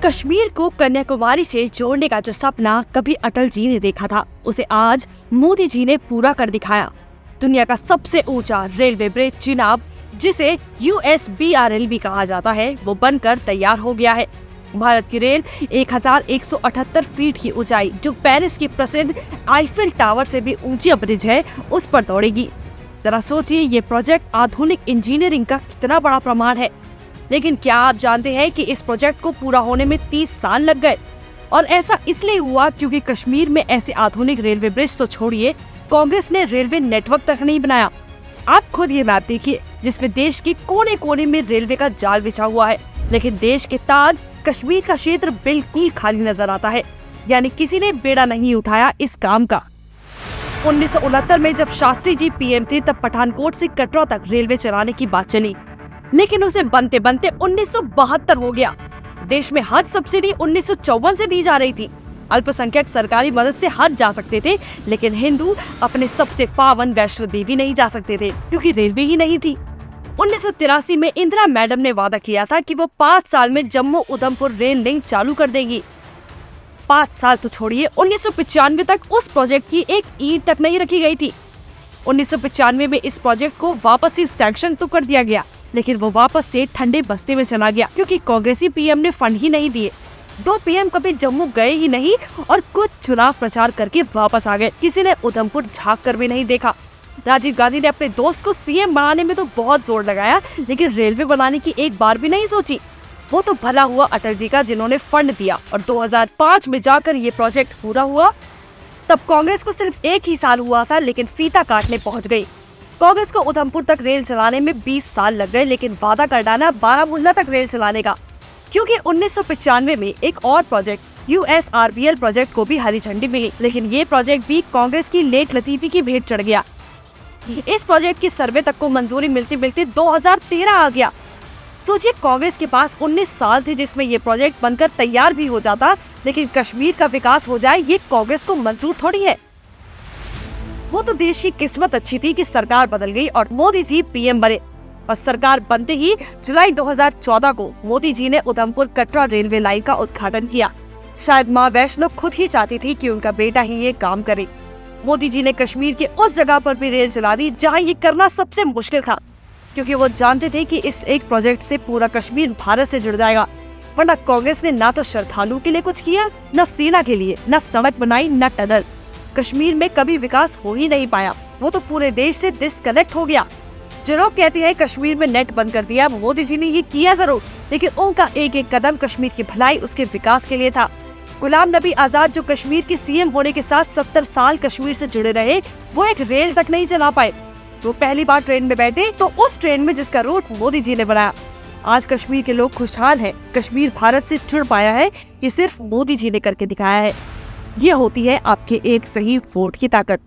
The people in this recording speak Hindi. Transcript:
कश्मीर को कन्याकुमारी से जोड़ने का जो सपना कभी अटल जी ने देखा था, उसे आज मोदी जी ने पूरा कर दिखाया। दुनिया का सबसे ऊंचा रेलवे ब्रिज चिनाब, जिसे USBRL भी कहा जाता है, वो बनकर तैयार हो गया है। भारत की रेल 1178 फीट की ऊंचाई, जो पेरिस की प्रसिद्ध आईफिल टावर से भी ऊंची ब्रिज है, उस पर दौड़ेगी। जरा सोचिए, ये प्रोजेक्ट आधुनिक इंजीनियरिंग का कितना बड़ा प्रमाण है। लेकिन क्या आप जानते हैं कि इस प्रोजेक्ट को पूरा होने में 30 साल लग गए? और ऐसा इसलिए हुआ क्योंकि कश्मीर में ऐसे आधुनिक रेलवे ब्रिज तो छोड़िए, कांग्रेस ने रेलवे नेटवर्क तक नहीं बनाया। आप खुद ये मैप देखिए, जिसमें देश के कोने कोने में रेलवे का जाल बिछा हुआ है, लेकिन देश के ताज कश्मीर का क्षेत्र बिल्कुल खाली नजर आता है। यानी किसी ने बेड़ा नहीं उठाया इस काम का। 1969 में जब शास्त्री जी PM थे, तब पठानकोट से कटरा तक रेलवे चलाने की बात चली, लेकिन उसे बनते बनते 1972 हो गया। देश में हज सब्सिडी 1954 से दी जा रही थी। अल्पसंख्यक सरकारी मदद से हज जा सकते थे, लेकिन हिंदू अपने सबसे पावन वैष्णो देवी नहीं जा सकते थे, क्योंकि रेलवे ही नहीं थी। 1983 में इंदिरा मैडम ने वादा किया था कि वो 5 साल में जम्मू उधमपुर रेल लिंक चालू कर देगी। 5 साल तो छोड़िए, 1995 तक उस प्रोजेक्ट की एक ईंट तक नहीं रखी गई थी। 1995 में इस प्रोजेक्ट को वापस से सैंक्शन तो कर दिया गया, लेकिन वो वापस से ठंडे बस्ते में चला गया, क्योंकि कांग्रेसी PM ने फंड ही नहीं दिए। 2 PM कभी जम्मू गए ही नहीं और कुछ चुनाव प्रचार करके वापस आ गए। किसी ने उधमपुर झाँक कर भी नहीं देखा। राजीव गांधी ने अपने दोस्त को CM बनाने में तो बहुत जोर लगाया, लेकिन रेलवे बनाने की एक बार भी नहीं सोची। वो तो भला हुआ अटल जी का, जिन्होंने फंड दिया और 2005 में जाकर ये प्रोजेक्ट पूरा हुआ। तब कांग्रेस को सिर्फ 1 ही साल हुआ था, लेकिन फीता काटने पहुंच गई। कांग्रेस को उधमपुर तक रेल चलाने में 20 साल लग गए, लेकिन वादा कर डाला बारामूला तक रेल चलाने का, क्योंकि 1995 में एक और प्रोजेक्ट USRBL प्रोजेक्ट को भी हरी झंडी मिली, लेकिन ये प्रोजेक्ट भी कांग्रेस की लेट लतीफी की भेंट चढ़ गया। इस प्रोजेक्ट की सर्वे तक को मंजूरी मिलते मिलते 2013 आ गया। सोचिए, कांग्रेस के पास 19 साल थे जिसमें ये प्रोजेक्ट बनकर तैयार भी हो जाता, लेकिन कश्मीर का विकास हो जाए ये कांग्रेस को मंजूर थोड़ी है। वो तो देश की किस्मत अच्छी थी कि सरकार बदल गई और मोदी जी PM बने। और सरकार बनते ही जुलाई 2014 को मोदी जी ने उधमपुर कटरा रेलवे लाइन का उद्घाटन किया। शायद माँ वैष्णो खुद ही चाहती थी कि उनका बेटा ही ये काम करे। मोदी जी ने कश्मीर के उस जगह पर भी रेल चला दी जहाँ ये करना सबसे मुश्किल था, क्योंकि वो जानते थे कि इस एक प्रोजेक्ट से पूरा कश्मीर भारत से जुड़ जाएगा। वरना कांग्रेस ने ना तो श्रद्धालुओं के लिए कुछ किया, न सेना के लिए, न सड़क बनाई, न टनल। कश्मीर में कभी विकास हो ही नहीं पाया। वो तो पूरे देश से डिस्कनेक्ट हो गया। जो लोग कहते हैं कश्मीर में नेट बंद कर दिया, मोदी जी ने ये किया जरूर, लेकिन उनका एक एक कदम कश्मीर की भलाई, उसके विकास के लिए था। गुलाम नबी आजाद, जो कश्मीर के CM होने के साथ 70 साल कश्मीर से जुड़े रहे, वो एक रेल तक नहीं चला पाए। वो पहली बार ट्रेन में बैठे तो उस ट्रेन में जिसका रूट मोदी जी ने बनाया। आज कश्मीर के लोग खुशहाल हैं। कश्मीर भारत से जुड़ पाया है, ये सिर्फ मोदी जी ने करके दिखाया है। ये होती है आपके एक सही वोट की ताकत।